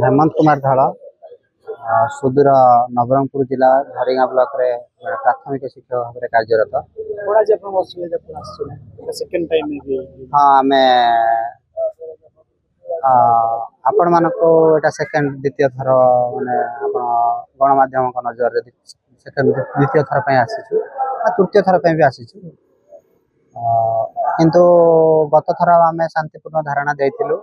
हेमंत कुमार धल सुदूर नवरंगपुर जिला झरिगाँ ब्लॉक रे प्राथमिक शिक्षक भाव में कार्यरत। हाँ आम आपण मानक एटा सेकेंड द्वितीय थर माने गणमाध्यम नजर सेकेंड द्वितीय थर पे आसीचु तृतीय थर पे भी आसीचु किंतु गत थर आम शांतिपूर्ण धारणा देइथिलु।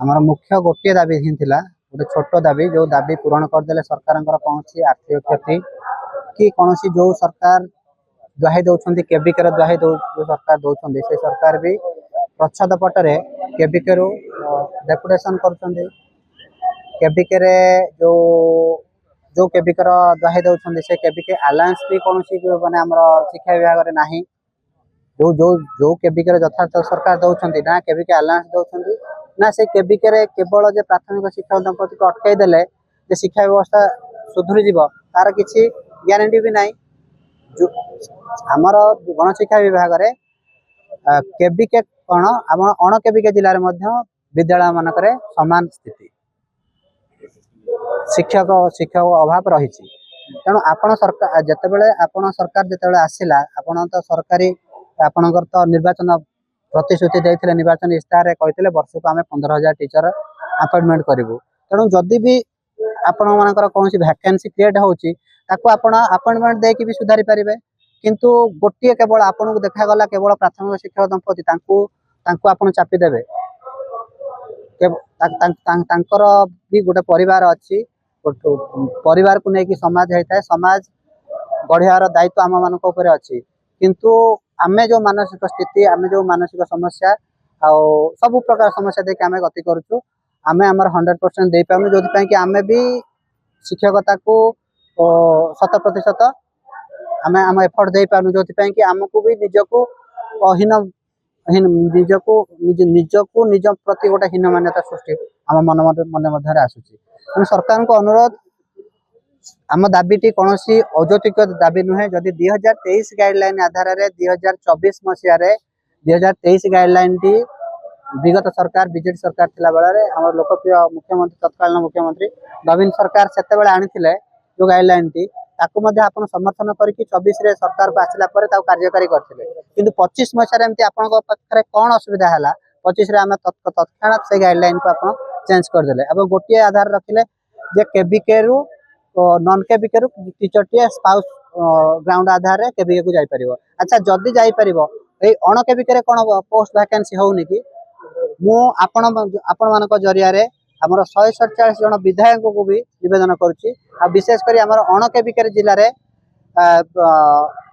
हमर मुख्य गोटे दाबी ही थिला गोटे छोट दाबी जो दाबी पूरण करदे सरकार कौन आर्थिक क्षति कि कौन जो सरकार दुहाई दौरान केबिके दुहाई जो सरकार दौरान से सरकार भी प्रच्छद पटरे केबिके डेपुटेशन कर जो जो केबिकर दुहाई दौरान से केबिके आलायंस भी कौन माने आमर शिक्षा विभाग में नाही जो जो जो केबिके यथार्थ सरकार दौरान ना केबिके आलायंस दौरान ना से केबिके केवल जे प्राथमिक शिक्षक दंपति को अटकई देले जे शिक्षा व्यवस्था सुधुरी जीव तार किसी ग्यारंटी भी नाही। आमर गणशिक्षा विभाग में केबिके कौन आम अण केबिके जिले में विद्यालय मानक समान स्थिति शिक्षक शिक्षक अभाव रही तेणु आपण सरकार जितेबाला आपण सरकार जितेबाला आसला आपण तो सरकारी आपणकर तो निर्वाचन प्रतिश्रुति देते निर्वाचन इस्ताहार कहते वर्ष को आम 15,000 टीचर अपॉइंटमेंट करूँ। तेणु जदि भी आपण मानकर कौन वैकेंसी क्रिएट होची ताको आपण अपॉइंटमेंट देकी भी सुधारी पारिबे किंतु गोटे केवल आपन को देखागला केवल प्राथमिक शिक्षक दंपति तांको आपण चापी देबे भी गोटे परिवार अच्छी परिवार को लेकिन समाज होता है समाज गढ़ियार दायित्व आम मान अच्छी किंतु आमे जो मानसिक स्थिति आमे जो मानसिक समस्या सब प्रकार समस्या देखिए आम गति करुचु आम आमर 100% दे पाऊँ जो कि आम भी शिक्षकता को 100% आम आम एफर्ट दे पाऊँ जो कि आमको भी निजको निजको निज प्रति गोटे हीन मान्यता सृष्टि आम मन मध्य आसूँ। सरकार को अनुरोध आम दाबीटी कौन अजौतिक दाबी नुहे जदि 2023 गाइडलाइन आधार 2024 मसीह 2023 गाइडलाइन टी विगत सरकार बीजेडी सरकार थिला बेले आम लोकप्रिय मुख्यमंत्री तत्कालीन मुख्यमंत्री नवीन सरकार सेते बेले आनिथिले जो गाइडलाइन टी ताकू मध्य आपण समर्थन करके 24 रे सरकार को आसिला परे ताऊ कार्यकारी करथिले किंतु 25 मसीह एमती आपण पाखरे कोन असुविधा हला 25 रे आमे तत्क्षणात से गाइडलाइन को आपण चेंज कर देले अब गोटे आधार रखिले जे केबीके रु नॉन केबिके रु टीचर टी स्पाउस ग्राउंड आधार रे केबिके को जाई परिबो। अच्छा जदी जाई परिबो ए अण केबिके रे कोन पोस्ट वैकेंसी होउनी कि मु आपण मानक जरिया रे हमर 147 जन विधायक को भी निवेदन करूची आ विशेष करी हमर अण केबिके जिल्ला रे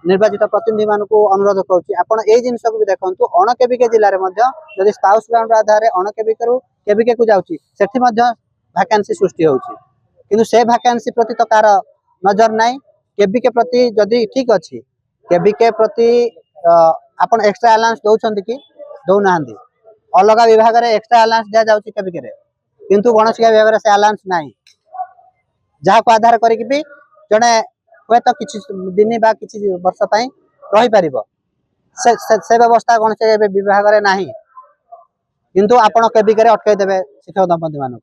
निर्वाचित प्रतिनिधि मान को अनुरोध करूची आपण ए जिंस को भी देखंतु अण केबिके जिल्ला रे मध्य जदी स्पाउस ग्राउंड आधार रे अण केबिके रु केबिके को जाउची सेठी मध्य वैकेंसी सृष्टि होउची किंतु से वैकेंसी प्रति तो कार नजर नाई केबिके प्रति जदि ठीक अच्छी केबिके प्रति आपण एक्स्ट्रा अलाउंस दौरान कि दौना अलग विभाग में एक्स्ट्रा अलाउंस दि जाऊँगी केबिके किंतु गणशिक्षा विभाग में से अलाउंस नाई जहाँ को आधार करी भी जड़े हे तो किसी दिन बा किसी वर्ष रही पार से व्यवस्था गणशिक्षा विभाग में नाही किंतु आपण केबिके अटकई देवे शिक्षक दंपति मान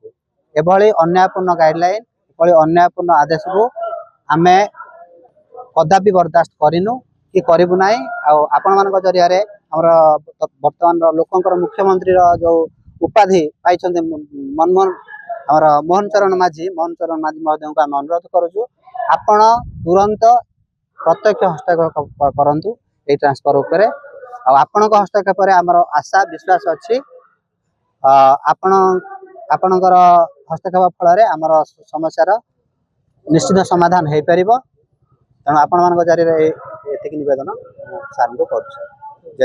एभली अन्यायपूर्ण गाइडलाइन एभली अन्यायपूर्ण आदेश को आमे कदापि बर्दाश्त करूँ कि करूँ ना आपण मान जरिया बर्तमान लोकंर मुख्यमंत्री जो उपाधि पाई मनमोहन आमर मोहन चरण माझी महोदय को आम अनुरोध करुचु आपण तुरंत प्रत्यक्ष हस्तक्षेप करंतु ए ट्रांसफर उपरे आपण हस्तक्षेप आमर आशा विश्वास अच्छी आपणकर हस्तक्षेप फल आमर समस्यार निश्चित समाधान हो पार तेणु आपण मान जरिए एतिक निवेदन सार को करुच्छे।